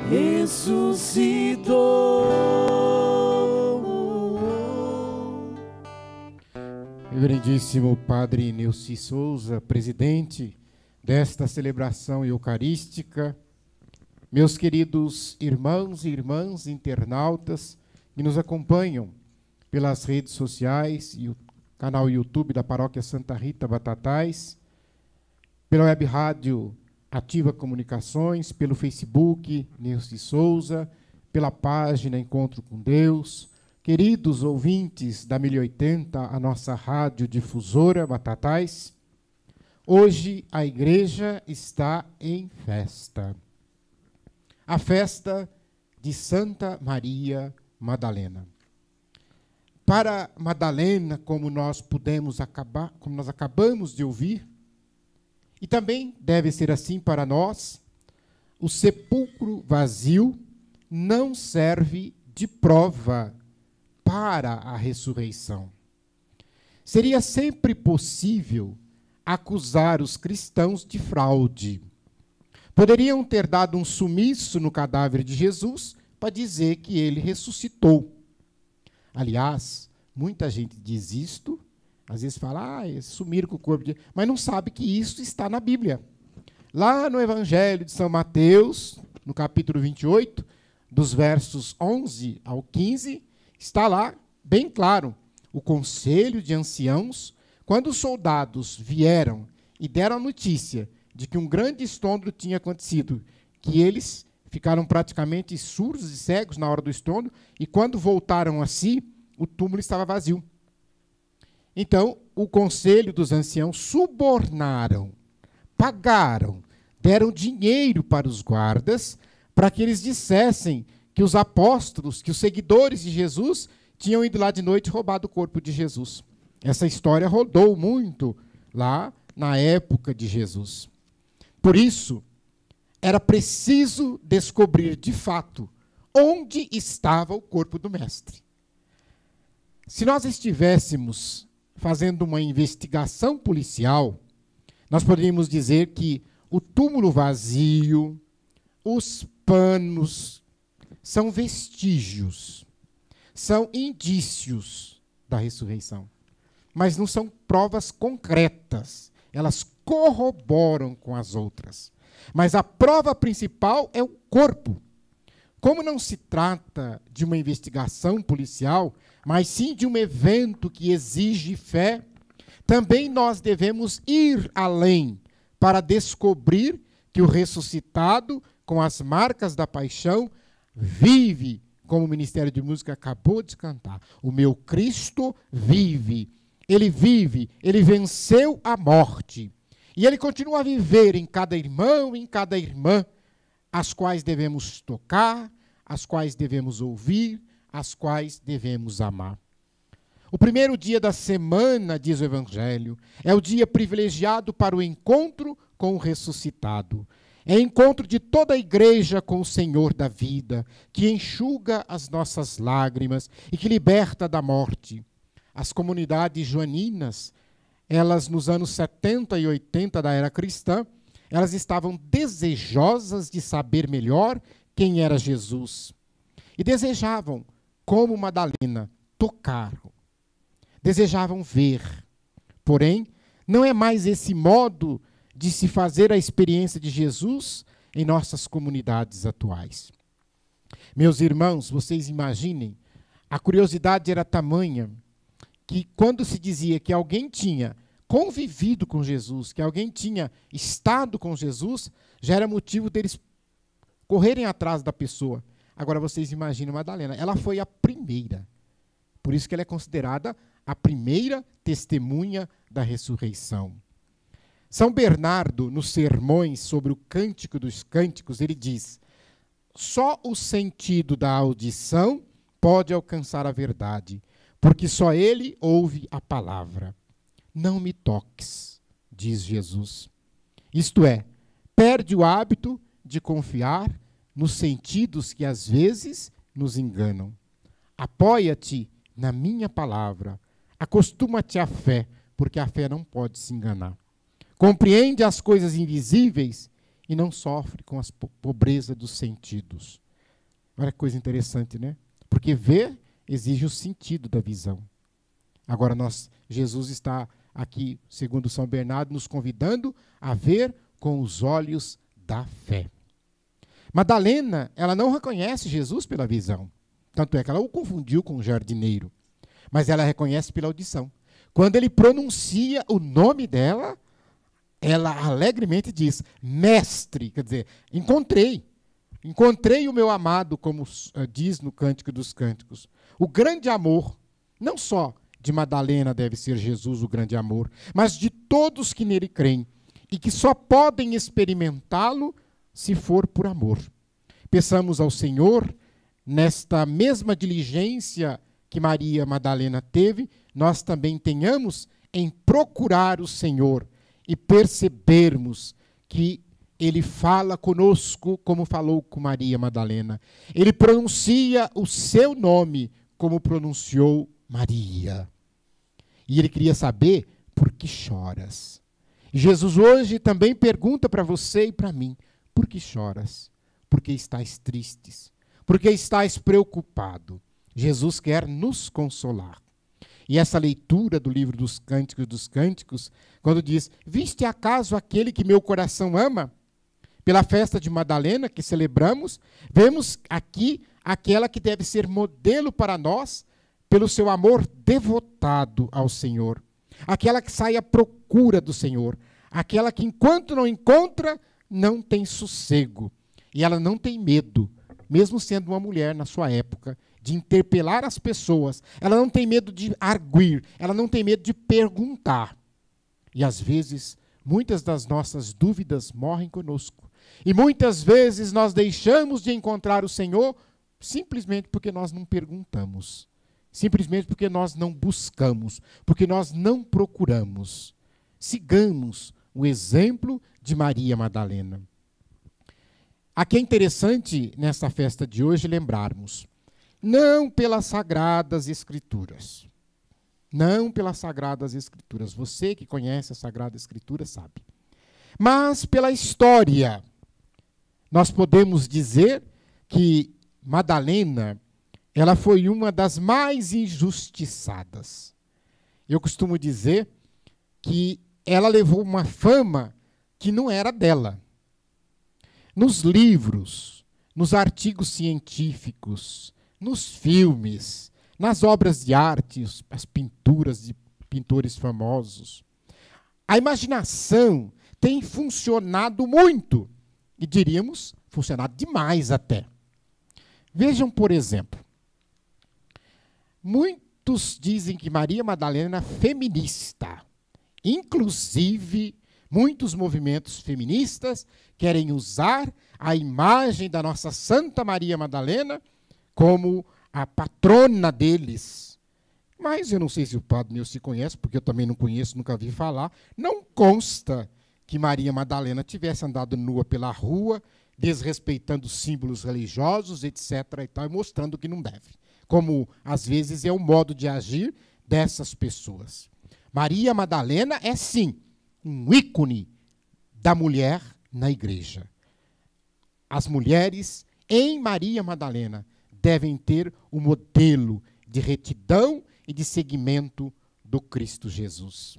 ressuscitou. Reverendíssimo Padre Neuci Souza, presidente desta celebração eucarística, meus queridos irmãos e irmãs internautas que nos acompanham pelas redes sociais e o canal YouTube da Paróquia Santa Rita Batatais, pela web rádio Ativa Comunicações, pelo Facebook Neuci Souza, pela página Encontro com Deus, queridos ouvintes da 1080, a nossa rádio difusora Batatais, hoje a igreja está em festa. A festa de Santa Maria Madalena. Para Madalena, como nós acabamos de ouvir, e também deve ser assim para nós, o sepulcro vazio não serve de prova para a ressurreição. Seria sempre possível acusar os cristãos de fraude. Poderiam ter dado um sumiço no cadáver de Jesus para dizer que ele ressuscitou. Aliás, muita gente diz isto, às vezes fala, sumiram com o corpo de... Mas não sabe que isso está na Bíblia. Lá no Evangelho de São Mateus, no capítulo 28, dos versos 11 ao 15, está lá, bem claro, o conselho de anciãos, quando os soldados vieram e deram a notícia de que um grande estrondo tinha acontecido, que eles ficaram praticamente surdos e cegos na hora do estrondo, e quando voltaram a si, o túmulo estava vazio. Então, o conselho dos anciãos subornaram, pagaram, deram dinheiro para os guardas, para que eles dissessem que os apóstolos, que os seguidores de Jesus, tinham ido lá de noite e roubado o corpo de Jesus. Essa história rodou muito lá na época de Jesus. Por isso, era preciso descobrir de fato onde estava o corpo do Mestre. Se nós estivéssemos fazendo uma investigação policial, nós poderíamos dizer que o túmulo vazio, os panos, são vestígios, são indícios da ressurreição. Mas não são provas concretas. Elas corroboram com as outras. Mas a prova principal é o corpo. Como não se trata de uma investigação policial, mas sim de um evento que exige fé, também nós devemos ir além para descobrir que o ressuscitado, com as marcas da paixão, vive, como o Ministério de Música acabou de cantar. O meu Cristo vive. Ele vive, ele venceu a morte. E ele continua a viver em cada irmão, em cada irmã, as quais devemos tocar, as quais devemos ouvir, as quais devemos amar. O primeiro dia da semana, diz o Evangelho, é o dia privilegiado para o encontro com o ressuscitado. É encontro de toda a igreja com o Senhor da vida, que enxuga as nossas lágrimas e que liberta da morte. As comunidades joaninas, elas nos anos 70 e 80 da era cristã, elas estavam desejosas de saber melhor quem era Jesus. E desejavam, como Madalena, tocar. Desejavam ver. Porém, não é mais esse modo de se fazer a experiência de Jesus em nossas comunidades atuais. Meus irmãos, vocês imaginem, a curiosidade era tamanha que quando se dizia que alguém tinha convivido com Jesus, que alguém tinha estado com Jesus, já era motivo deles correrem atrás da pessoa. Agora vocês imaginam Madalena, ela foi a primeira. Por isso que ela é considerada a primeira testemunha da ressurreição. São Bernardo, nos sermões sobre o Cântico dos Cânticos, ele diz: só o sentido da audição pode alcançar a verdade, porque só ele ouve a palavra. Não me toques, diz Jesus. Isto é, perde o hábito de confiar nos sentidos que às vezes nos enganam. Apoia-te na minha palavra. Acostuma-te à fé, porque a fé não pode se enganar. Compreende as coisas invisíveis e não sofre com a pobreza dos sentidos. Olha que coisa interessante, né? Porque ver exige o sentido da visão. Agora Jesus está aqui, segundo São Bernardo, nos convidando a ver com os olhos da fé. Madalena, ela não reconhece Jesus pela visão. Tanto é que ela o confundiu com o jardineiro. Mas ela reconhece pela audição. Quando ele pronuncia o nome dela, ela alegremente diz, mestre, quer dizer, encontrei o meu amado, como diz no Cântico dos Cânticos. O grande amor, não só de Madalena deve ser Jesus o grande amor, mas de todos que nele creem e que só podem experimentá-lo se for por amor. Peçamos ao Senhor, nesta mesma diligência que Maria Madalena teve, nós também tenhamos em procurar o Senhor e percebermos que Ele fala conosco como falou com Maria Madalena. Ele pronuncia o seu nome como pronunciou Maria. E Ele queria saber por que choras. Jesus hoje também pergunta para você e para mim, por que choras? Por que estás tristes? Por que estás preocupado? Jesus quer nos consolar. E essa leitura do livro dos Cânticos, quando diz, viste acaso aquele que meu coração ama? Pela festa de Madalena que celebramos, vemos aqui aquela que deve ser modelo para nós, pelo seu amor devotado ao Senhor. Aquela que sai à procura do Senhor. Aquela que enquanto não encontra, não tem sossego. E ela não tem medo, mesmo sendo uma mulher na sua época, de interpelar as pessoas. Ela não tem medo de arguir, ela não tem medo de perguntar. E às vezes, muitas das nossas dúvidas morrem conosco. E muitas vezes nós deixamos de encontrar o Senhor simplesmente porque nós não perguntamos. Simplesmente porque nós não buscamos, porque nós não procuramos. Sigamos o exemplo de Maria Madalena. Aqui é interessante, nessa festa de hoje, lembrarmos, não pelas Sagradas Escrituras. Não pelas Sagradas Escrituras. Você que conhece a Sagrada Escritura sabe. Mas pela história. Nós podemos dizer que Madalena, ela foi uma das mais injustiçadas. Eu costumo dizer que ela levou uma fama que não era dela. Nos livros, nos artigos científicos, nos filmes, nas obras de arte, as pinturas de pintores famosos, a imaginação tem funcionado muito, e diríamos, funcionado demais até. Vejam, por exemplo, muitos dizem que Maria Madalena é feminista. Inclusive, muitos movimentos feministas querem usar a imagem da nossa Santa Maria Madalena como a patrona deles. Mas eu não sei se o padre meu se conhece, porque eu também não conheço, nunca vi falar. Não consta que Maria Madalena tivesse andado nua pela rua, desrespeitando símbolos religiosos, etc., e tal, e mostrando que não deve. Como, às vezes, é o modo de agir dessas pessoas. Maria Madalena é, sim, um ícone da mulher na igreja. As mulheres em Maria Madalena devem ter o modelo de retidão e de seguimento do Cristo Jesus.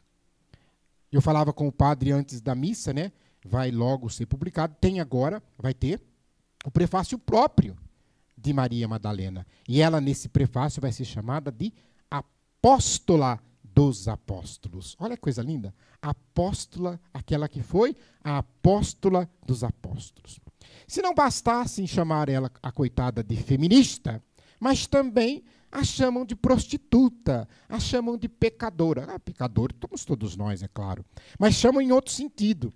Eu falava com o padre antes da missa, né? Vai logo ser publicado, vai ter o prefácio próprio de Maria Madalena. E ela, nesse prefácio, vai ser chamada de Apóstola dos Apóstolos. Olha que coisa linda. Apóstola, aquela que foi a Apóstola dos Apóstolos. Se não bastasse em chamar ela, a coitada, de feminista, mas também a chamam de prostituta, a chamam de pecadora. Pecador somos todos nós, é claro. Mas chamam em outro sentido.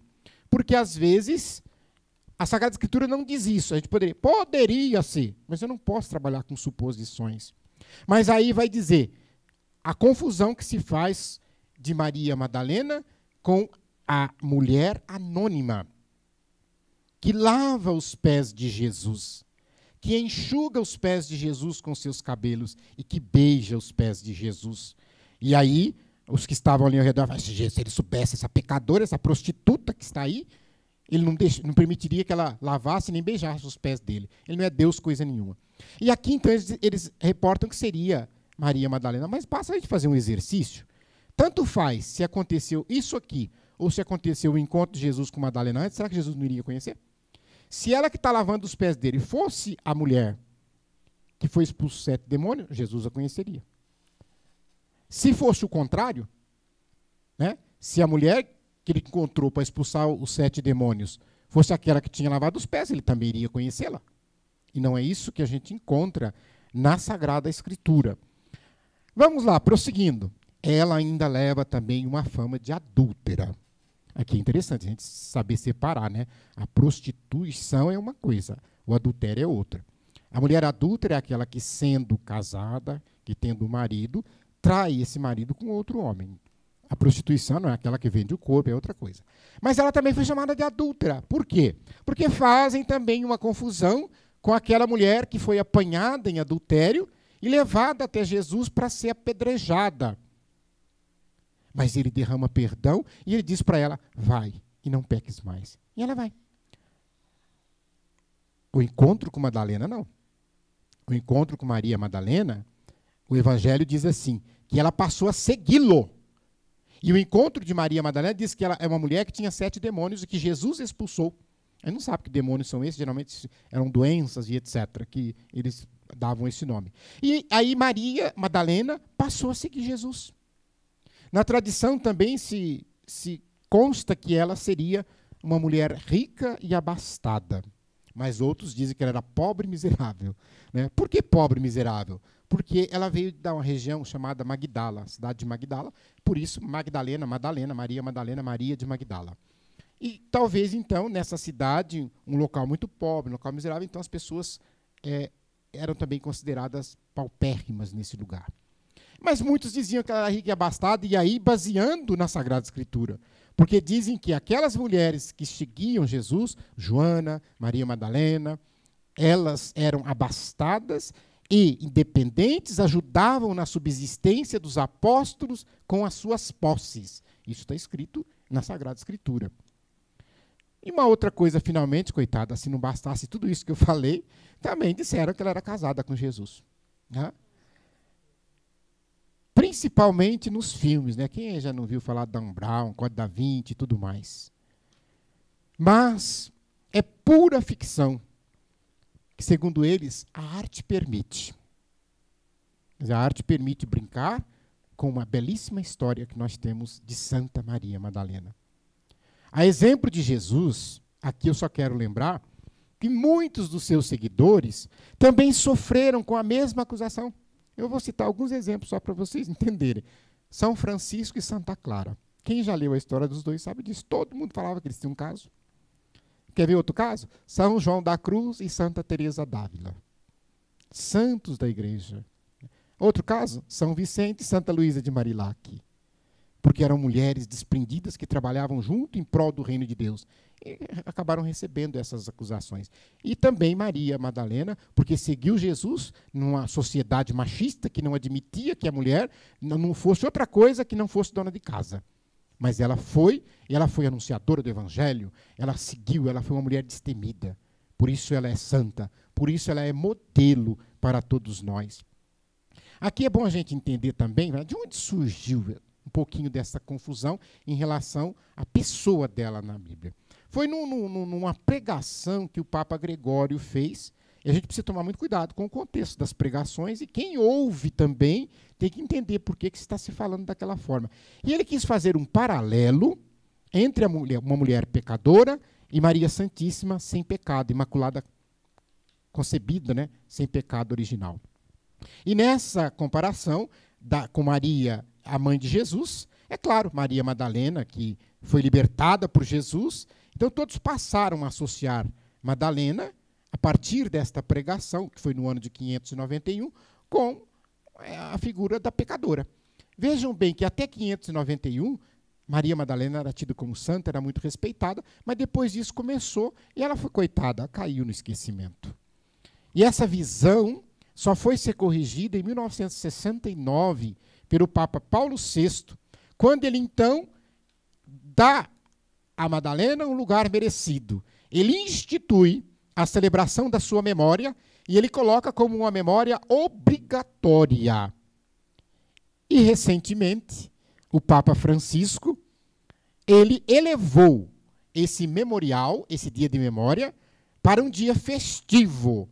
Porque, às vezes, a Sagrada Escritura não diz isso. A gente poderia ser, mas eu não posso trabalhar com suposições. Mas aí vai dizer a confusão que se faz de Maria Madalena com a mulher anônima, que lava os pés de Jesus, que enxuga os pés de Jesus com seus cabelos e que beija os pés de Jesus. E aí, os que estavam ali ao redor, se ele soubesse, essa pecadora, essa prostituta que está aí, Ele não permitiria que ela lavasse nem beijasse os pés dele. Ele não é Deus coisa nenhuma. E aqui, então, eles reportam que seria Maria Madalena. Mas basta a gente fazer um exercício. Tanto faz se aconteceu isso aqui, ou se aconteceu o encontro de Jesus com Madalena antes, será que Jesus não iria conhecer? Se ela que está lavando os pés dele fosse a mulher que foi expulso 7 demônios, Jesus a conheceria. Se fosse o contrário, né, se a mulher que ele encontrou para expulsar os 7 demônios fosse aquela que tinha lavado os pés, ele também iria conhecê-la. E não é isso que a gente encontra na Sagrada Escritura. Vamos lá, prosseguindo. Ela ainda leva também uma fama de adúltera. Aqui é interessante a gente saber separar, né? A prostituição é uma coisa, o adultério é outra. A mulher adúltera é aquela que, sendo casada, que tendo marido, trai esse marido com outro homem. A prostituição não é aquela que vende o corpo, é outra coisa. Mas ela também foi chamada de adúltera. Por quê? Porque fazem também uma confusão com aquela mulher que foi apanhada em adultério e levada até Jesus para ser apedrejada. Mas ele derrama perdão e ele diz para ela, vai e não peques mais. E ela vai. O encontro com Madalena, não. O encontro com Maria Madalena, o Evangelho diz assim, que ela passou a segui-lo. E o encontro de Maria Madalena diz que ela é uma mulher que tinha 7 demônios e que Jesus expulsou. A gente não sabe que demônios são esses, geralmente eram doenças e etc., que eles davam esse nome. E aí Maria Madalena passou a seguir Jesus. Na tradição também se consta que ela seria uma mulher rica e abastada. Mas outros dizem que ela era pobre e miserável. Né? Por que pobre e miserável? Porque ela veio de uma região chamada Magdala, cidade de Magdala. Por isso, Magdalena, Maria Madalena, Maria de Magdala. E talvez, então, nessa cidade, um local muito pobre, um local miserável, então as pessoas eram também consideradas paupérrimas nesse lugar. Mas muitos diziam que ela era rica e abastada, e aí baseando na Sagrada Escritura. Porque dizem que aquelas mulheres que seguiam Jesus, Joana, Maria Madalena, elas eram abastadas e, independentes, ajudavam na subsistência dos apóstolos com as suas posses. Isso está escrito na Sagrada Escritura. E uma outra coisa, finalmente, coitada, se não bastasse tudo isso que eu falei, também disseram que ela era casada com Jesus. Né? Principalmente nos filmes, né? Quem já não viu falar de Dan Brown, Código da Vinci e tudo mais. Mas é pura ficção, que segundo eles, a arte permite. A arte permite brincar com uma belíssima história que nós temos de Santa Maria Madalena. A exemplo de Jesus, aqui eu só quero lembrar que muitos dos seus seguidores também sofreram com a mesma acusação. Eu vou citar alguns exemplos só para vocês entenderem. São Francisco e Santa Clara. Quem já leu a história dos dois sabe disso. Todo mundo falava que eles tinham um caso. Quer ver outro caso? São João da Cruz e Santa Teresa d'Ávila. Santos da igreja. Outro caso? São Vicente e Santa Luísa de Marilac. Porque eram mulheres desprendidas que trabalhavam junto em prol do reino de Deus. E acabaram recebendo essas acusações. E também Maria Madalena, porque seguiu Jesus numa sociedade machista que não admitia que a mulher não fosse outra coisa que não fosse dona de casa. Mas ela foi anunciadora do Evangelho, ela seguiu, ela foi uma mulher destemida. Por isso ela é santa, por isso ela é modelo para todos nós. Aqui é bom a gente entender também, né, de onde surgiu um pouquinho dessa confusão em relação à pessoa dela na Bíblia. Foi numa pregação que o Papa Gregório fez, e a gente precisa tomar muito cuidado com o contexto das pregações, e quem ouve também tem que entender por que está se falando daquela forma. E ele quis fazer um paralelo entre uma mulher pecadora e Maria Santíssima sem pecado, imaculada concebida, né, sem pecado original. E nessa comparação com Maria, a mãe de Jesus, é claro, Maria Madalena, que foi libertada por Jesus, então todos passaram a associar Madalena, a partir desta pregação, que foi no ano de 591, com a figura da pecadora. Vejam bem que até 591, Maria Madalena era tida como santa, era muito respeitada, mas depois disso começou, e ela foi, coitada, caiu no esquecimento. E essa visão só foi ser corrigida em 1969, pelo Papa Paulo VI, quando ele, então, dá a Madalena um lugar merecido. Ele institui a celebração da sua memória e ele coloca como uma memória obrigatória. E, recentemente, o Papa Francisco, ele elevou esse memorial, esse dia de memória, para um dia festivo.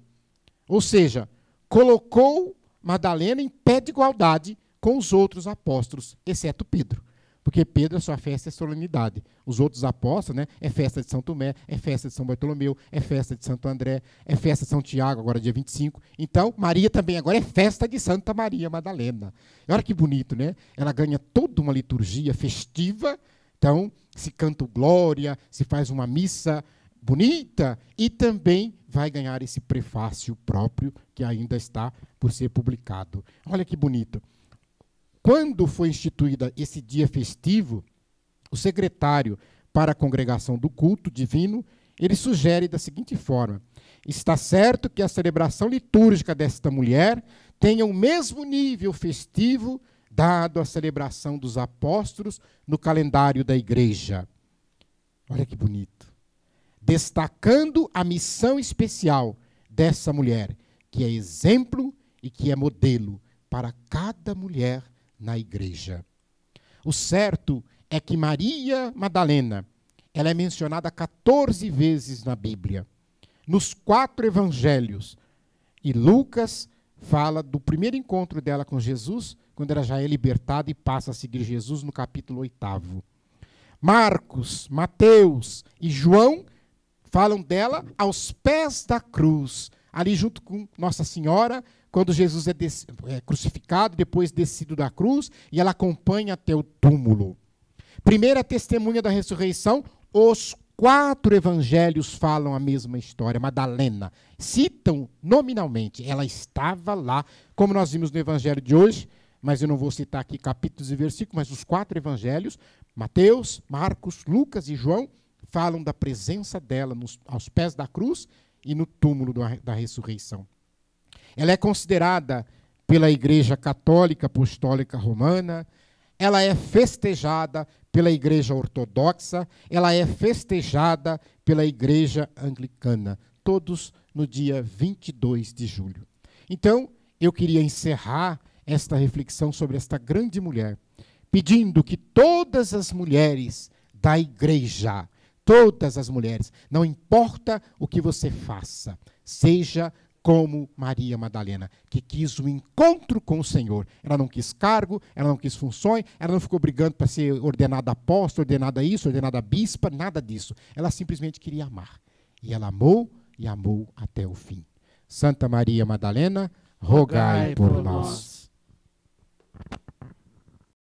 Ou seja, colocou Madalena em pé de igualdade com os outros apóstolos, exceto Pedro. Porque Pedro, a sua festa é solenidade. Os outros apóstolos, né, é festa de São Tomé, é festa de São Bartolomeu, é festa de Santo André, é festa de São Tiago, agora dia 25. Então, Maria também agora é festa de Santa Maria Madalena. E olha que bonito, né? Ela ganha toda uma liturgia festiva. Então, se canta o glória, se faz uma missa bonita e também vai ganhar esse prefácio próprio que ainda está por ser publicado. Olha que bonito. Quando foi instituído esse dia festivo, o secretário para a congregação do culto divino, ele sugere da seguinte forma: está certo que a celebração litúrgica desta mulher tenha o mesmo nível festivo dado à celebração dos apóstolos no calendário da igreja. Olha que bonito. Destacando a missão especial dessa mulher, que é exemplo e que é modelo para cada mulher na igreja. O certo é que Maria Madalena, ela é mencionada 14 vezes na Bíblia, nos 4 evangelhos. E Lucas fala do primeiro encontro dela com Jesus, quando ela já é libertada e passa a seguir Jesus no capítulo 8º. Marcos, Mateus e João falam dela aos pés da cruz, ali junto com Nossa Senhora, quando Jesus é crucificado, depois descido da cruz, e ela acompanha até o túmulo. Primeira testemunha da ressurreição, os 4 evangelhos falam a mesma história. Madalena, citam nominalmente, ela estava lá, como nós vimos no evangelho de hoje, mas eu não vou citar aqui capítulos e versículos, mas os 4 evangelhos, Mateus, Marcos, Lucas e João, falam da presença dela aos pés da cruz e no túmulo da ressurreição. Ela é considerada pela Igreja Católica Apostólica Romana, ela é festejada pela Igreja Ortodoxa, ela é festejada pela Igreja Anglicana, todos no dia 22 de julho. Então, eu queria encerrar esta reflexão sobre esta grande mulher, pedindo que todas as mulheres da Igreja, todas as mulheres, não importa o que você faça, seja como Maria Madalena, que quis o encontro com o Senhor. Ela não quis cargo, ela não quis funções, ela não ficou brigando para ser ordenada apóstola, ordenada isso, ordenada bispa, nada disso. Ela simplesmente queria amar. E ela amou e amou até o fim. Santa Maria Madalena, rogai por nós.